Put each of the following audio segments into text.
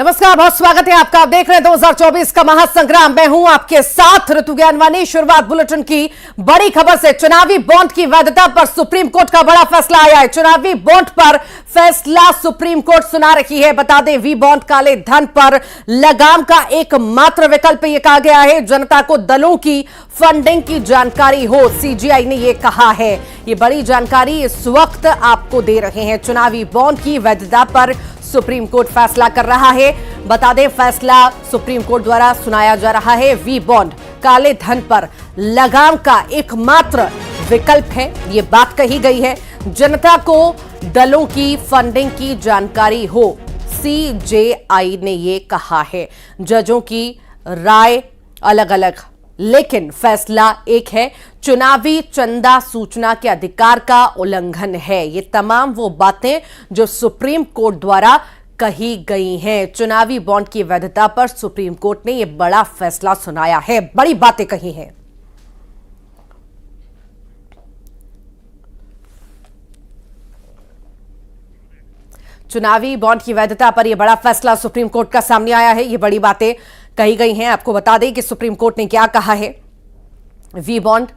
नमस्कार, बहुत स्वागत है आपका। आप देख रहे हैं 2024 का महासंग्राम। मैं हूं आपके साथ ऋतु ज्ञानवानी। शुरुआत बुलेटिन की बड़ी खबर से। चुनावी बॉन्ड की वैधता पर सुप्रीम कोर्ट का बड़ा फैसला आया है। चुनावी बॉन्ड पर फैसला सुप्रीम कोर्ट सुना रही है। बता दें, वी बॉन्ड काले धन पर लगाम का एकमात्र विकल्प यह कहा गया है। जनता को दलों की फंडिंग की जानकारी हो, सीजीआई ने यह कहा है। यह बड़ी जानकारी इस वक्त आपको दे रहे हैं। चुनावी बॉन्ड की वैधता पर सुप्रीम कोर्ट फैसला कर रहा है। बता दें, फैसला सुप्रीम कोर्ट द्वारा सुनाया जा रहा है। वी बॉन्ड काले धन पर लगाम का एकमात्र विकल्प है, ये बात कही गई है। जनता को दलों की फंडिंग की जानकारी हो, सीजेआई ने ये कहा है। जजों की राय अलग अलग, लेकिन फैसला एक है। चुनावी चंदा सूचना के अधिकार का उल्लंघन है। ये तमाम वो बातें जो सुप्रीम कोर्ट द्वारा कही गई हैं। चुनावी बॉन्ड की वैधता पर सुप्रीम कोर्ट ने यह बड़ा फैसला सुनाया है, बड़ी बातें कही हैं। चुनावी बॉन्ड की वैधता पर यह बड़ा फैसला सुप्रीम कोर्ट का सामने आया है। ये बड़ी बातें कही गई हैं। आपको बता दें कि सुप्रीम कोर्ट ने क्या कहा है। वी बॉन्ड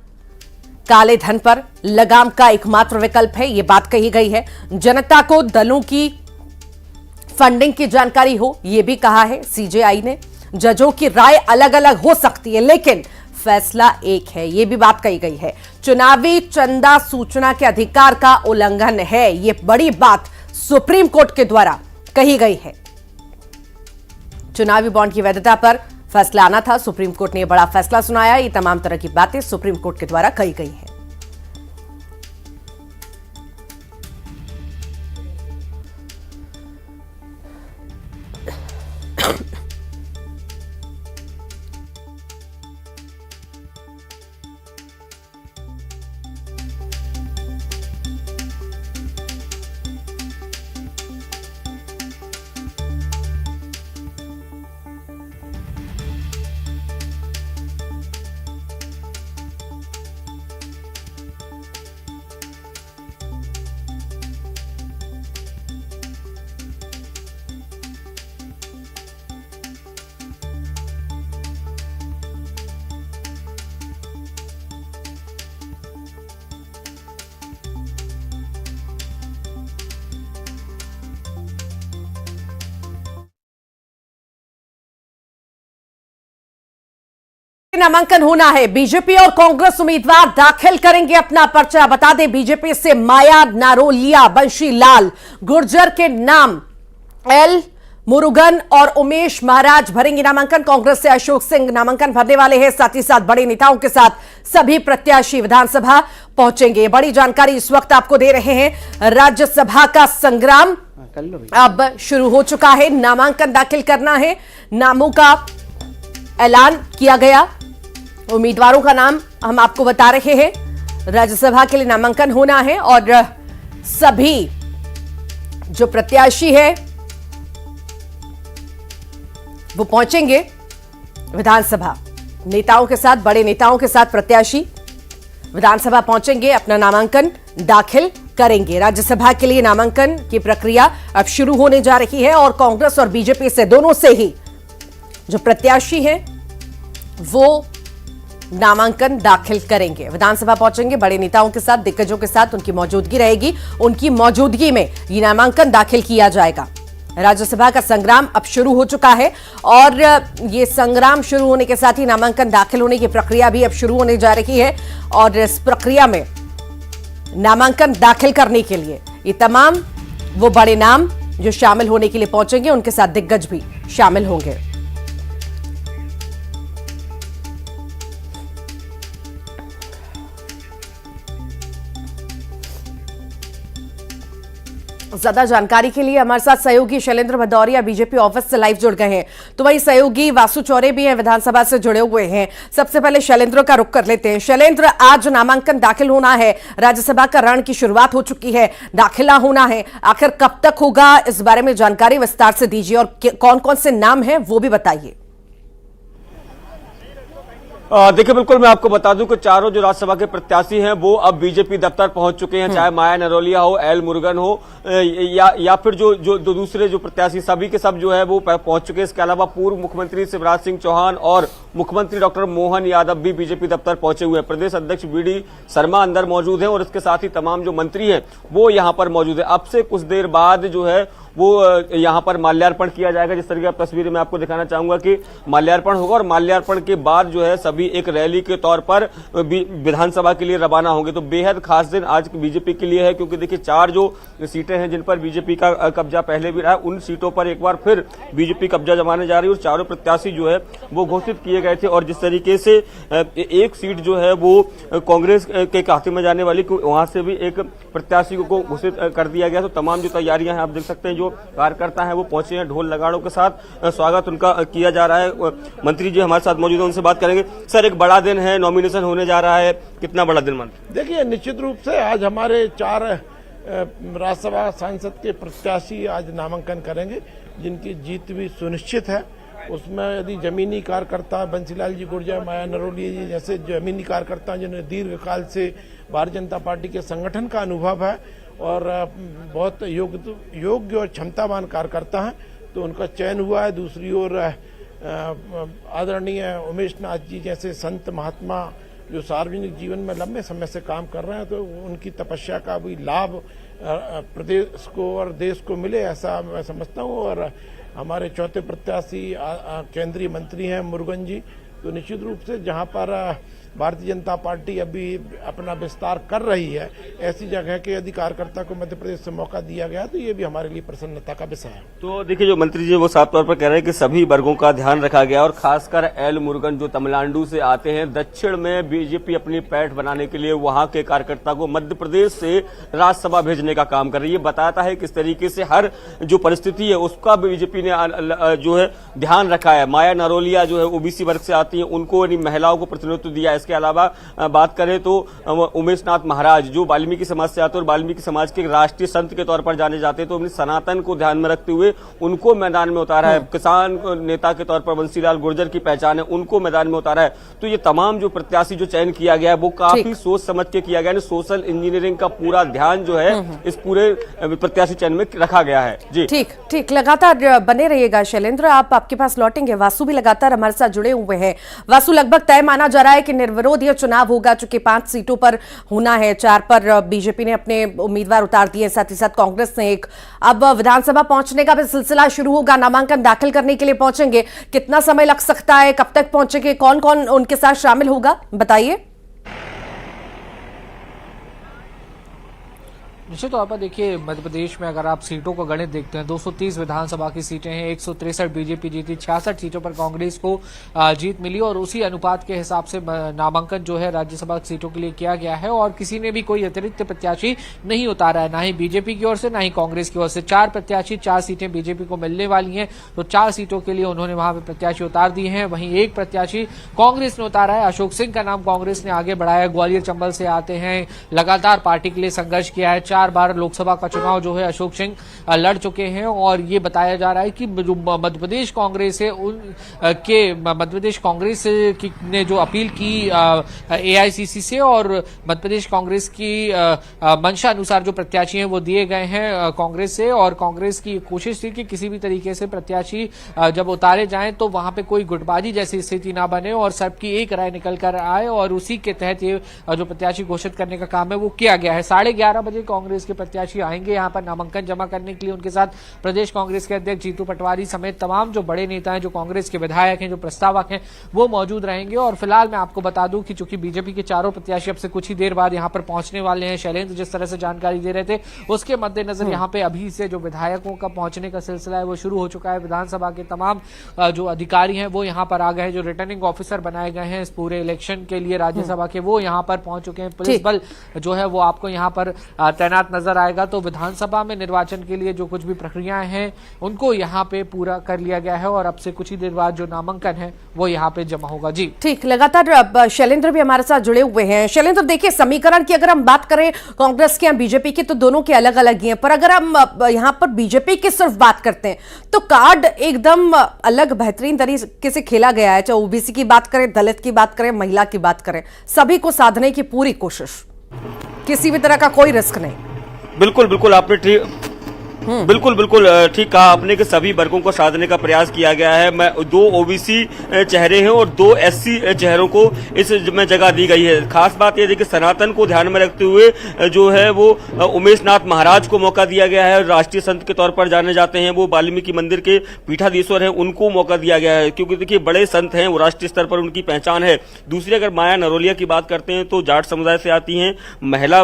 काले धन पर लगाम का एकमात्र विकल्प है, यह बात कही गई है। जनता को दलों की फंडिंग की जानकारी हो, यह भी कहा है सीजेआई ने। जजों की राय अलग अलग हो सकती है, लेकिन फैसला एक है, यह भी बात कही गई है। चुनावी चंदा सूचना के अधिकार का उल्लंघन है, यह बड़ी बात सुप्रीम कोर्ट के द्वारा कही गई है। चुनावी बॉन्ड की वैधता पर फैसला आना था। सुप्रीम कोर्ट ने बड़ा फैसला सुनाया। ये तमाम तरह की बातें सुप्रीम कोर्ट के द्वारा कही गई हैं। नामांकन होना है। बीजेपी और कांग्रेस उम्मीदवार दाखिल करेंगे अपना पर्चा। बता दें, बीजेपी से माया नारोलिया, बंशी लाल गुर्जर के नाम, एल मुरुगन और उमेश महाराज भरेंगे नामांकन। कांग्रेस से अशोक सिंह नामांकन भरने वाले हैं। साथ ही साथ बड़े नेताओं के साथ सभी प्रत्याशी विधानसभा पहुंचेंगे। बड़ी जानकारी इस वक्त आपको दे रहे हैं। राज्यसभा का संग्राम अब शुरू हो चुका है। नामांकन दाखिल करना है, नामों का ऐलान किया गया। उम्मीदवारों का नाम हम आपको बता रहे हैं। राज्यसभा के लिए नामांकन होना है और सभी जो प्रत्याशी है वो पहुंचेंगे विधानसभा। नेताओं के साथ, बड़े नेताओं के साथ प्रत्याशी विधानसभा पहुंचेंगे, अपना नामांकन दाखिल करेंगे। राज्यसभा के लिए नामांकन की प्रक्रिया अब शुरू होने जा रही है और कांग्रेस और बीजेपी से, दोनों से ही जो प्रत्याशी हैं वो नामांकन दाखिल करेंगे। विधानसभा पहुंचेंगे, बड़े नेताओं के साथ, दिग्गजों के साथ उनकी मौजूदगी रहेगी। उनकी मौजूदगी में ये नामांकन दाखिल किया जाएगा। राज्यसभा का संग्राम अब शुरू हो चुका है और ये संग्राम शुरू होने के साथ ही नामांकन दाखिल होने की प्रक्रिया भी अब शुरू होने जा रही है। और इस प्रक्रिया में नामांकन दाखिल करने के लिए ये तमाम वो बड़े नाम जो शामिल होने के लिए पहुंचेंगे, उनके साथ दिग्गज भी शामिल होंगे। ज्यादा जानकारी के लिए हमारे साथ सहयोगी शैलेंद्र भदौरिया बीजेपी ऑफिस से लाइव जुड़ गए हैं। तो वही सहयोगी वासु चौरे भी हैं, विधानसभा से जुड़े हुए हैं। सबसे पहले शैलेंद्र का रुख कर लेते हैं। शैलेंद्र, आज नामांकन दाखिल होना है, राज्यसभा का रण की शुरुआत हो चुकी है, दाखिला होना है, आखिर कब तक होगा, इस बारे में जानकारी विस्तार से दीजिए और कौन कौन से नाम हैं वो भी बताइए। देखिए, बिल्कुल मैं आपको बता दूं कि चारों जो राज्यसभा के प्रत्याशी हैं वो अब बीजेपी दफ्तर पहुंच चुके हैं, चाहे माया नरोलिया हो, एल मुरुगन हो या फिर जो दूसरे जो प्रत्याशी सभी के सब जो है वो पहुंच चुके हैं। इसके अलावा पूर्व मुख्यमंत्री शिवराज सिंह चौहान और मुख्यमंत्री डॉक्टर मोहन यादव भी बीजेपी दफ्तर पहुंचे हुए हैं। प्रदेश अध्यक्ष बीडी शर्मा अंदर मौजूद हैं और इसके साथ ही तमाम जो मंत्री हैं वो यहां पर मौजूद है। अब से कुछ देर बाद जो है वो यहां पर माल्यार्पण किया जाएगा। जिस तरीके की तस्वीरें मैं आपको दिखाना चाहूंगा कि माल्यार्पण होगा और माल्यार्पण के बाद जो है सभी एक रैली के तौर पर विधानसभा के लिए रवाना होंगे। तो बेहद खास दिन आज बीजेपी के लिए है, क्योंकि देखिए 4 जो सीटें हैं जिन पर बीजेपी का कब्जा पहले भी रहा, उन सीटों पर एक बार फिर बीजेपी कब्जा जमाने जा रही है और चारों प्रत्याशी जो है वो घोषित किए गए थे। और जिस तरीके से एक सीट जो है वो कांग्रेस के खाते में जाने वाली, वहां से भी एक प्रत्याशी को घोषित कर दिया गया। तो तमाम जो तैयारियां हैं आप देख सकते हैं, जो कार्यकर्ता हैं वो पहुंचे हैं, ढोल नगाड़ों के साथ स्वागत उनका किया जा रहा है। मंत्री जी हमारे साथ मौजूद हैं, उनसे बात करेंगे। सर, एक बड़ा दिन है, नॉमिनेशन होने जा रहा है, कितना बड़ा दिन मानते? देखिए, निश्चित रूप से आज हमारे 4 राज्यसभा सांसद के प्रत्याशी आज नामांकन करेंगे, जिनकी जीत भी सुनिश्चित है। उसमें यदि जमीनी कार्यकर्ता बंसीलाल जी गुर्जर, माया नरोलिया जी जैसे जमीनी कार्यकर्ता जिन्हें दीर्घकाल से भारतीय जनता पार्टी के संगठन का अनुभव है और बहुत योग्य और क्षमतावान कार्यकर्ता हैं, तो उनका चयन हुआ है। दूसरी ओर आदरणीय उमेश नाथ जी जैसे संत महात्मा जो सार्वजनिक जीवन में लंबे समय से काम कर रहे हैं, तो उनकी तपस्या का भी लाभ प्रदेश को और देश को मिले, ऐसा मैं समझता हूँ। और हमारे चौथे प्रत्याशी केंद्रीय मंत्री हैं मुरुगन जी, तो निश्चित रूप से जहाँ पर भारतीय जनता पार्टी अभी अपना विस्तार कर रही है, ऐसी जगह के यदि कार्यकर्ता को मध्य प्रदेश से मौका दिया गया तो ये भी हमारे लिए प्रसन्नता का विषय है। तो देखिए, जो मंत्री जी वो साफ तौर पर कह रहे हैं कि सभी वर्गों का ध्यान रखा गया और खासकर एल मुरुगन जो तमिलनाडु से आते हैं, दक्षिण में बीजेपी अपनी पैठ बनाने के लिए वहां के कार्यकर्ता को मध्य प्रदेश से राज्यसभा भेजने का काम कर रही है। बताता है किस तरीके से हर जो परिस्थिति है उसका बीजेपी ने जो है ध्यान रखा है। माया नरोलिया जो है ओबीसी वर्ग से आती है, उनको महिलाओं को प्रतिनिधित्व दिया। इसके अलावा बात करें तो उमेश नाथ महाराज जो वाल्मीकि समाज से आते हैं और वाल्मीकि समाज के राष्ट्रीय संत के तौर पर जाने जाते हैं, तो अपनी सनातन को ध्यान में रखते हुए उनको मैदान में उतारा है। किसान नेता के तौर पर बंसीलाल गुर्जर की पहचान है, उनको मैदान में उतारा है। तो ये तमाम जो प्रत्याशी जो चयन किया गया है वो काफी सोच समझ के किया गया है। सोशल इंजीनियरिंग का पूरा ध्यान जो है इस पूरे प्रत्याशी चयन में रखा गया है। जी ठीक, लगातार बने रहिएगा शैलेंद्र, आपके पास लौटेंगे। वासु भी लगातार हमारे साथ जुड़े हुए हैं। वासु, लगभग तय माना जा रहा है कि निर्विरोध यह चुनाव होगा, चूंकि 5 सीटों पर होना है, 4 पर बीजेपी ने अपने उम्मीदवार उतार दिए, साथ ही साथ कांग्रेस ने एक। अब विधानसभा पहुंचने का भी सिलसिला शुरू होगा, नामांकन दाखिल करने के लिए पहुंचेंगे, कितना समय लग सकता है, कब तक पहुंचेंगे, कौन कौन उनके साथ शामिल होगा, बताइए। निश्चित तौर पर देखिए, मध्य प्रदेश में अगर आप सीटों का गणित देखते हैं, 230 विधानसभा की सीटें हैं, 163 बीजेपी जीती, 66 सीटों पर कांग्रेस को जीत मिली और उसी अनुपात के हिसाब से नामांकन जो है राज्यसभा सीटों के लिए किया गया है और किसी ने भी कोई अतिरिक्त प्रत्याशी नहीं उतारा है, ना ही बीजेपी की ओर से ना ही कांग्रेस की ओर से। 4 प्रत्याशी, 4 सीटें बीजेपी को मिलने वाली हैं, तो 4 सीटों के लिए उन्होंने वहां पर प्रत्याशी उतार दिए हैं। वहीं एक प्रत्याशी कांग्रेस ने उतारा है, अशोक सिंह का नाम कांग्रेस ने आगे बढ़ाया। ग्वालियर चंबल से आते हैं, लगातार पार्टी के लिए संघर्ष किया है, 4 बार लोकसभा का चुनाव जो है अशोक सिंह लड़ चुके हैं और ये बताया जा रहा है कि जो मध्य प्रदेश कांग्रेस है मध्य प्रदेश कांग्रेस ने जो अपील की एआईसीसी से और मध्य प्रदेश कांग्रेस की मंशा अनुसार जो प्रत्याशी हैं वो दिए गए हैं कांग्रेस से। और कांग्रेस की कोशिश थी कि किसी भी तरीके से प्रत्याशी जब उतारे जाएं तो वहां पे कोई गुटबाजी जैसी स्थिति ना बने और सबकी एक राय निकल कर आए और उसी के तहत ये जो प्रत्याशी घोषित करने का काम है वो किया गया है। 11:30 बजे कांग्रेस के प्रत्याशी आएंगे यहाँ पर नामांकन जमा करने के लिए। उनके साथ प्रदेश कांग्रेस के अध्यक्ष जीतू पटवारी समेत तमाम जो बड़े नेता हैं, जो कांग्रेस के विधायक हैं, जो प्रस्तावक हैं, वो मौजूद रहेंगे। और फिलहाल मैं आपको बता दूं कि चूंकि बीजेपी के चारों प्रत्याशी अब से कुछ ही देर बाद यहाँ पर पहुंचने वाले हैं, शैलेंद्र जिस तरह से जानकारी दे रहे थे उसके मद्देनजर यहाँ पे अभी से जो विधायकों का पहुंचने का सिलसिला है वो शुरू हो चुका है। विधानसभा के तमाम जो अधिकारी हैं वो यहाँ पर आ गए हैं, जो रिटर्निंग ऑफिसर बनाए गए हैं इस पूरे इलेक्शन के लिए राज्यसभा के, वो यहाँ पर पहुंच चुके हैं। पुलिस बल जो है वो आपको यहाँ पर तैनात तैनात नजर आएगा। तो विधानसभा में निर्वाचन के लिए जो कुछ भी प्रक्रियाएं हैं उनको यहाँ पे पूरा कर लिया गया है और अब से कुछ ही देर बाद जो नामांकन है वो यहाँ पे जमा होगा। जी ठीक, लगातार अब शैलेंद्र भी हमारे साथ जुड़े हुए हैं। शैलेंद्र, देखिए समीकरण की अगर हम बात करें कांग्रेस के या बीजेपी की तो दोनों के अलग अलग ही हैं, पर अगर हम यहाँ पर बीजेपी की सिर्फ बात करते हैं तो कार्ड एकदम अलग बेहतरीन तरीके से खेला गया है। चाहे ओबीसी की बात करें, दलित की बात करें, महिला की बात करें, सभी को साधने की पूरी कोशिश, किसी भी तरह का कोई रिस्क नहीं। बिल्कुल बिल्कुल, आपने बिल्कुल ठीक कहा आपने कि सभी वर्गों को साधने का प्रयास किया गया है। मैं 2 ओबीसी चेहरे हैं और 2 एससी चेहरों को इसमें जगह दी गई है। खास बात यह देखिए, सनातन को ध्यान में रखते हुए जो है वो उमेश नाथ महाराज को मौका दिया गया है। राष्ट्रीय संत के तौर पर जाने जाते हैं, वो वाल्मीकि मंदिर के पीठाधीश्वर हैं, उनको मौका दिया गया है क्योंकि देखिए बड़े संत हैं, वो राष्ट्रीय स्तर पर उनकी पहचान है। दूसरी अगर माया नरोलिया की बात करते हैं तो जाट समुदाय से आती हैं, महिला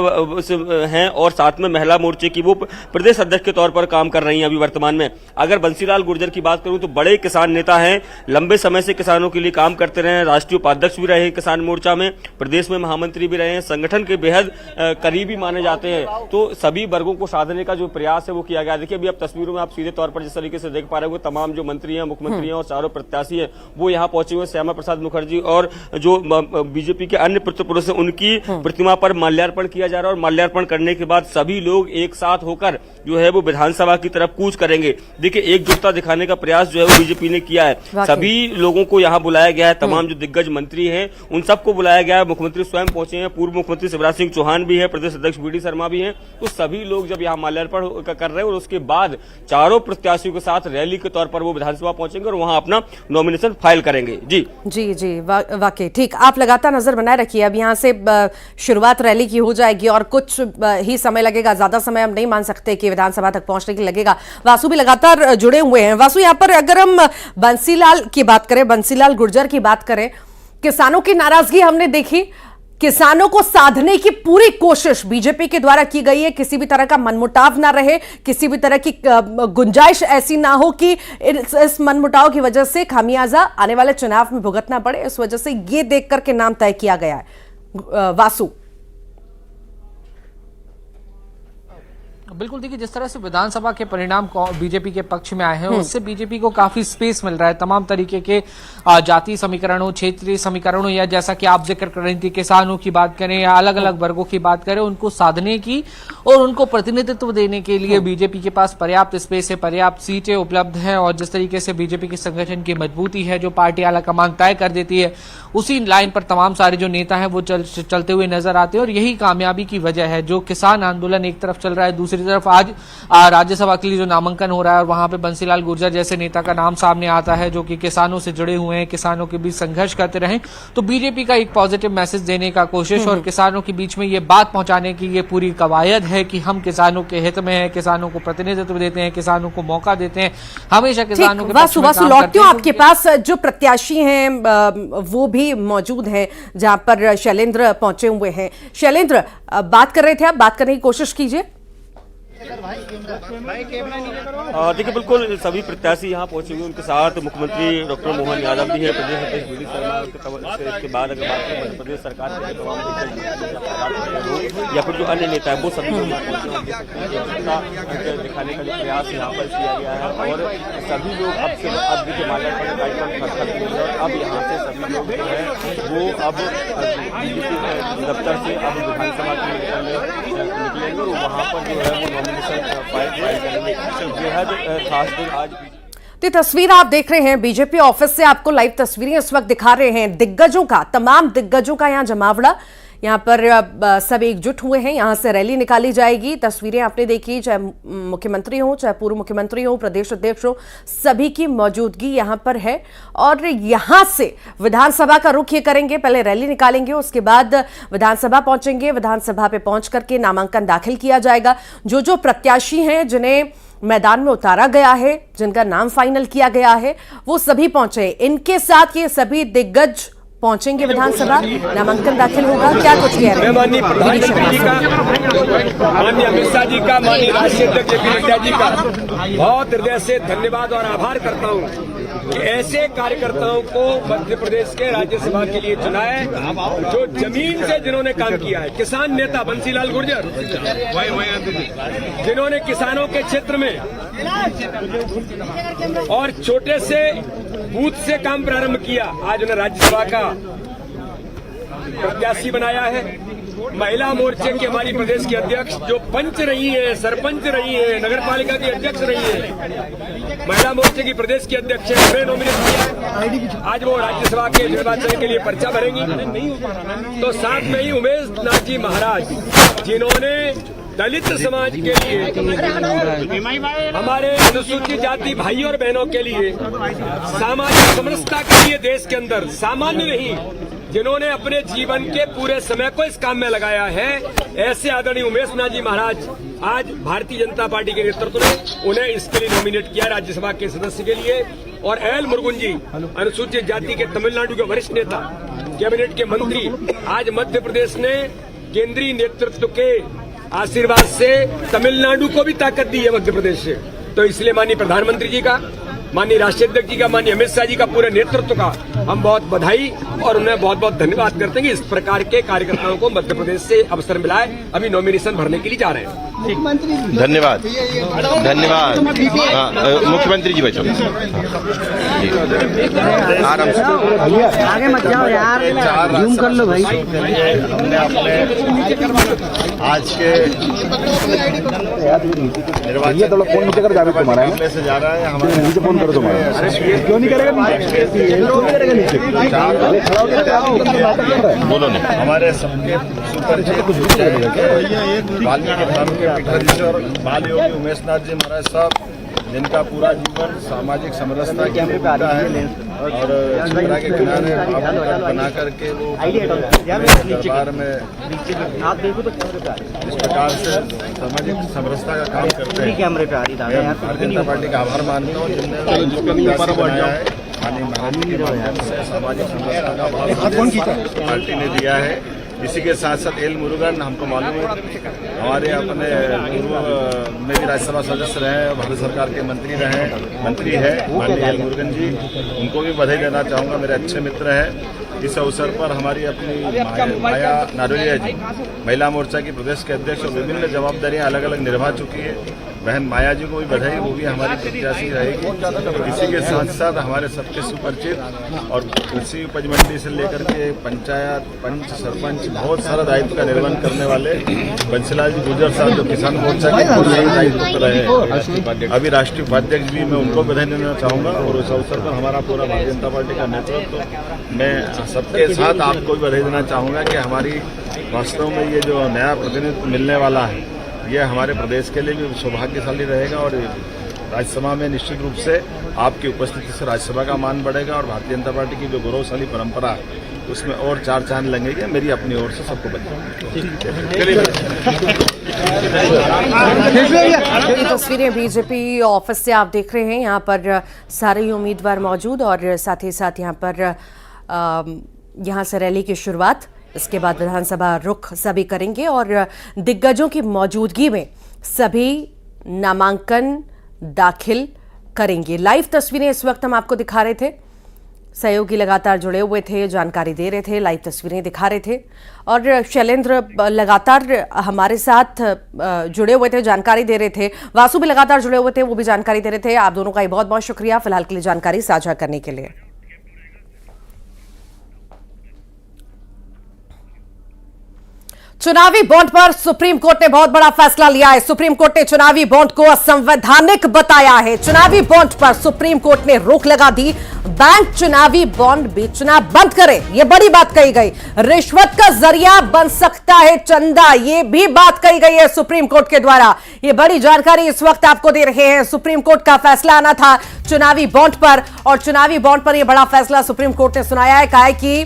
हैं और साथ में महिला मोर्चे की वो प्रदेश अध्यक्ष के तौर पर काम कर रही हैं अभी वर्तमान में। अगर बंसीलाल गुर्जर की बात करूं तो बड़े किसान नेता हैं, लंबे समय से किसानों के लिए काम करते रहे हैं, राष्ट्रीय उपाध्यक्ष भी रहे हैं किसान मोर्चा में, प्रदेश में महामंत्री भी रहे हैं, संगठन के बेहद करीबी माने जाते हैं। तो सभी वर्गों को साधने का जो प्रयास है वो किया गया। देखिए अभी अब तस्वीरों में आप सीधे तौर पर जिस तरीके से देख पा रहे हो, तमाम जो मंत्री हैं, मुख्यमंत्री हैं और चारों प्रत्याशी हैं वो यहाँ पहुंचे हुए। श्यामा प्रसाद मुखर्जी और जो बीजेपी के अन्य पुरुष हैं उनकी प्रतिमा पर माल्यार्पण किया जा रहा है और माल्यार्पण करने के बाद सभी लोग एक साथ होकर जो है वो विधानसभा की तरफ कूच करेंगे। देखिए एकजुटता दिखाने का प्रयास जो है वो बीजेपी ने किया है। सभी लोगों को यहाँ बुलाया गया है, तमाम जो दिग्गज मंत्री हैं उन सबको बुलाया गया है। मुख्यमंत्री स्वयं पहुंचे हैं, पूर्व मुख्यमंत्री शिवराज सिंह चौहान भी है, प्रदेश अध्यक्ष वीडी शर्मा भी हैं। तो सभी लोग जब यहाँ माल्यार्पण कर रहे हैं और उसके बाद चारों प्रत्याशियों के साथ रैली के तौर पर वो विधानसभा पहुंचेंगे और वहां अपना नॉमिनेशन फाइल करेंगे। जी जी जी, वाकई ठीक। आप लगातार नजर बनाए रखिए, अब यहाँ से शुरुआत रैली की हो जाएगी और कुछ ही समय लगेगा, ज्यादा समय हम नहीं मान सकते कि विधानसभा तक पहुंचने के लगेगा। वासु भी लगातार जुड़े हुए हैं। वासु, यहाँ पर अगर हम बंसीलाल की बात करें, बंसीलाल गुर्जर की बात करें, किसानों की नाराजगी हमने देखी, किसानों को साधने की पूरी कोशिश बीजेपी के द्वारा की गई है, किसी भी तरह का मनमुटाव ना रहे, किसी भी तरह की गुंजाइश ऐसी ना हो कि इस मनमुटाव की वजह से खामियाजा आने वाले चुनाव में भुगतना पड़े। इस वजह से ये देख करके नाम तय किया गया है। वासु, बिल्कुल, देखिए जिस तरह से विधानसभा के परिणाम बीजेपी के पक्ष में आए हैं उससे बीजेपी को काफी स्पेस मिल रहा है। तमाम तरीके के जातीय समीकरणों, क्षेत्रीय समीकरणों या जैसा कि आप जिक्र कर रही थी किसानों की बात करें या अलग अलग वर्गों की बात करें, उनको साधने की और उनको प्रतिनिधित्व देने के लिए बीजेपी के पास पर्याप्त स्पेस है, पर्याप्त सीटें उपलब्ध हैं। और जिस तरीके से बीजेपी के संगठन की मजबूती है, जो पार्टी आलाकमान तय कर देती है, उसी लाइन पर तमाम सारे जो नेता हैं वो चलते हुए नजर आते हैं और यही कामयाबी की वजह है। जो किसान आंदोलन एक तरफ चल रहा है, दूसरी तरफ आज राज्यसभा के लिए जो नामांकन हो रहा है और वहां पे बंसीलाल गुर्जर जैसे नेता का नाम सामने आता है जो कि किसानों से जुड़े हुए हैं, किसानों के बीच संघर्ष करते रहे, तो बीजेपी का एक पॉजिटिव मैसेज देने का कोशिश और किसानों के बीच में ये बात पहुंचाने की ये पूरी कवायद है कि हम किसानों के हित में हैं, किसानों को प्रतिनिधित्व देते हैं, किसानों को मौका देते हैं, हमेशा किसानों के पक्ष में काम करते हैं। लौटती हूं आपके पास, जो प्रत्याशी हैं वो भी मौजूद हैं जहां पर शैलेंद्र पहुंचे हुए हैं। शैलेंद्र, बात कर रहे थे आप, बात करने की कोशिश कीजिए। देखिए बिल्कुल सभी प्रत्याशी यहाँ पहुंचे हुए, उनके साथ मुख्यमंत्री डॉक्टर मोहन यादव भी है, प्रदेश अध्यक्ष वीडी शर्मा के बाद अगर बात करें मध्य प्रदेश सरकार के तमाम या फिर जो अन्य नेता है वो सभी लोग दिखाने का जो प्रयास यहाँ पर किया गया है और सभी लोग अब देखिए माल्यार्पण कार्यक्रम खत्म हुए और अब यहाँ से सभी लोग जो है वो अब बीजेपी दफ्तर से अब विधानसभा के निकलेंगे और वहाँ पर जो है वो नॉमिनेशन फाइल करेंगे। बेहद खास दिन आज। तो तस्वीर आप देख रहे हैं बीजेपी ऑफिस से, आपको लाइव तस्वीरें इस वक्त दिखा रहे हैं दिग्गजों का, तमाम दिग्गजों का यहाँ जमावड़ा, यहाँ पर सब एकजुट हुए हैं, यहाँ से रैली निकाली जाएगी। तस्वीरें आपने देखी, चाहे मुख्यमंत्री हो, चाहे पूर्व मुख्यमंत्री हो, प्रदेश अध्यक्ष हो, सभी की मौजूदगी यहाँ पर है और यहाँ से विधानसभा का रुख ये करेंगे, पहले रैली निकालेंगे, उसके बाद विधानसभा पहुंचेंगे, विधानसभा पे पहुंच करके नामांकन दाखिल किया जाएगा। जो जो प्रत्याशी हैं जिन्हें मैदान में उतारा गया है, जिनका नाम फाइनल किया गया है, वो सभी पहुंचे। इनके साथ ये सभी दिग्गज पहुंचेंगे विधानसभा, नामांकन दाखिल होगा, क्या कुछ कह रहे हैं? माननीय प्रधानमंत्री जी का, माननीय अमित शाह जी का, माननीय राष्ट्रीय अध्यक्ष जेपी नड्डा जी का बहुत हृदय से धन्यवाद और आभार करता हूं कि ऐसे कार्यकर्ताओं को मध्य प्रदेश के राज्यसभा के लिए चुना है जो जमीन से जिन्होंने काम किया है। किसान नेता बंसीलाल गुर्जर, जिन्होंने किसानों के क्षेत्र में और छोटे से बूथ से काम प्रारंभ किया, आज उन्हें राज्यसभा का प्रत्याशी बनाया है। महिला मोर्चे की हमारी प्रदेश की अध्यक्ष जो पंच रही है, सरपंच रही है, नगर पालिका की अध्यक्ष रही है, महिला मोर्चे की प्रदेश की अध्यक्ष है, उन्हें नॉमिनेट किया है। आज वो राज्यसभा के निर्वाचन के लिए पर्चा भरेंगी। तो साथ में ही उमेश नाथ जी महाराज, जिन्होंने दलित समाज के लिए, हमारे अनुसूचित जाति भाई और बहनों के लिए, सामाजिक समरसता के लिए देश के अंदर सामान्य नहीं, जिन्होंने अपने जीवन के पूरे समय को इस काम में लगाया है, ऐसे आदरणीय उमेश नाथ जी महाराज आज भारतीय जनता पार्टी के नेतृत्व ने उन्हें इसके लिए नॉमिनेट किया राज्यसभा के सदस्य के लिए। और एल मुरुगन जी, अनुसूचित जाति के तमिलनाडु के वरिष्ठ नेता, कैबिनेट के मंत्री, आज मध्य प्रदेश ने केंद्रीय नेतृत्व के आशीर्वाद से तमिलनाडु को भी ताकत दी है मध्य प्रदेश से। तो इसलिए माननीय प्रधानमंत्री जी का, माननीय राष्ट्रीय अध्यक्ष जी का, माननीय अमित शाह जी का, पूरे नेतृत्व का हम बहुत बधाई और उन्हें बहुत बहुत धन्यवाद करते हैं कि इस प्रकार के कार्यकर्ताओं को मध्य प्रदेश से अवसर मिला है। अभी नॉमिनेशन भरने के लिए जा रहे हैं। धन्यवाद, धन्यवाद। मुख्यमंत्री जी बचो, आराम से आगे मत जाओ यार, जूम कर लो भाई। हमने अपने आज के निर्वाचन से जा रहा है, हमारे नीचे फोन करो तुम्हारा, क्यों नहीं करेगा, बोलो नहीं। हमारे सबके वाल्मीकि धाम के पीठाधीश और बाल योगी उमेश नाथ जी महाराज साहब, जिनका पूरा जीवन सामाजिक समरसता के लिए बीता है और छिपरा के किनारे बना करके वो दरबार में इस प्रकार से सामाजिक समरसता का काम करते हैं। भारतीय जनता पार्टी का आभार मानता हूँ जिनने बनाया है। सामाजिक समरसता का आभार पार्टी ने दिया है। इसी के साथ साथ एल मुरुगन, हमको मालूम है हमारे अपने पूर्व में भी राज्यसभा सदस्य रहे, भारत सरकार के मंत्री है माननीय एल मुरुगन जी, उनको भी बधाई देना चाहूँगा, मेरे अच्छे मित्र हैं। इस अवसर पर हमारी अपनी माया नारोलिया जी, महिला मोर्चा की प्रदेश के अध्यक्ष और विभिन्न जवाबदारियां अलग अलग निभा चुकी है, बहन माया जी को भी बधाई, वो भी हमारी प्रत्याशी रहेगी। इसी के साथ साथ हमारे सबके सुपरिचित और कृषि उपज मंडी से लेकर के पंचायत, पंच, सरपंच, बहुत सारा दायित्व का निर्वहन करने वाले बंसीलाल जी गुर्जर साहब, जो किसान मोर्चा के दायित्व रहे हैं, अभी राष्ट्रीय उपाध्यक्ष भी, मैं उनको बधाई देना चाहूँगा। और उस अवसर पर हमारा पूरा भारतीय जनता पार्टी का नेतृत्व, मैं सबके साथ आपको भी बधाई देना चाहूँगा कि हमारी वास्तव में ये जो नया प्रतिनिधित्व मिलने वाला है, ये हमारे प्रदेश के लिए भी सौभाग्यशाली रहेगा और राज्यसभा में निश्चित रूप से आपकी उपस्थिति से राज्यसभा का मान बढ़ेगा और भारतीय जनता पार्टी की जो गौरवशाली परंपरा है उसमें और चार चांद लगेंगे। मेरी अपनी ओर से सबको बधाई। ये तस्वीरें बीजेपी ऑफिस से आप देख रहे हैं। यहाँ पर सारे ही उम्मीदवार मौजूद और साथ ही साथ यहाँ पर यहाँ से रैली की शुरुआत, इसके बाद विधानसभा रुख सभी करेंगे और दिग्गजों की मौजूदगी में सभी नामांकन दाखिल करेंगे। लाइव तस्वीरें इस वक्त हम आपको दिखा रहे थे, सहयोगी लगातार जुड़े हुए थे, जानकारी दे रहे थे, लाइव तस्वीरें दिखा रहे थे और शैलेंद्र लगातार हमारे साथ जुड़े हुए थे, जानकारी दे रहे थे। वासु भी लगातार जुड़े हुए थे, वो भी जानकारी दे रहे थे। आप दोनों का बहुत बहुत शुक्रिया फिलहाल के लिए जानकारी साझा करने के लिए। चुनावी बॉन्ड पर सुप्रीम कोर्ट ने बहुत बड़ा फैसला लिया है। सुप्रीम कोर्ट ने चुनावी बॉन्ड को असंवैधानिक बताया है। चुनावी बॉन्ड पर सुप्रीम कोर्ट ने रोक लगा दी। बैंक चुनावी बॉन्ड बेचना बंद करे, यह बड़ी बात कही गई। रिश्वत का जरिया बन सकता है चंदा, यह भी बात कही गई है सुप्रीम कोर्ट के द्वारा। यह बड़ी जानकारी इस वक्त आपको दे रहे हैं। सुप्रीम कोर्ट का फैसला आना था चुनावी बॉन्ड पर और चुनावी बॉन्ड पर यह बड़ा फैसला सुप्रीम कोर्ट ने सुनाया है। कहा है कि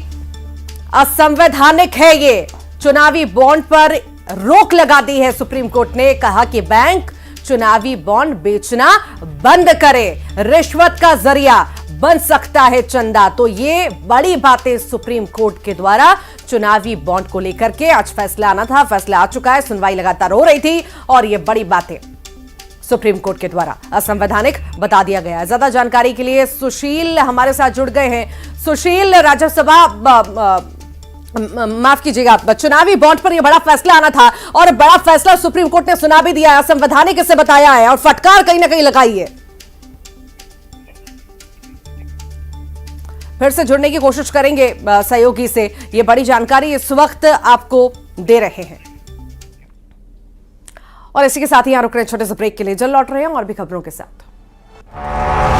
असंवैधानिक है ये, चुनावी बॉन्ड पर रोक लगा दी है सुप्रीम कोर्ट ने। कहा कि बैंक चुनावी बॉन्ड बेचना बंद करे, रिश्वत का जरिया बन सकता है चंदा। तो ये बड़ी बातें सुप्रीम कोर्ट के द्वारा चुनावी बॉन्ड को लेकर के आज फैसला आना था, फैसला आ चुका है। सुनवाई लगातार हो रही थी और ये बड़ी बातें सुप्रीम कोर्ट के द्वारा असंवैधानिक बता दिया गया है। ज्यादा जानकारी के लिए सुशील हमारे साथ जुड़ गए हैं। सुशील, राज्यसभा माफ कीजिएगा, चुनावी बॉन्ड पर यह बड़ा फैसला आना था और बड़ा फैसला सुप्रीम कोर्ट ने सुना भी दिया है, असंवैधानिक इसे बताया है और फटकार कहीं ना कहीं लगाई है। फिर से जुड़ने की कोशिश करेंगे सहयोगी से, यह बड़ी जानकारी इस वक्त आपको दे रहे हैं। और इसी के साथ ही यहां रुक रहे छोटे से ब्रेक के लिए, जल्द लौट रहे हैं और भी खबरों के साथ।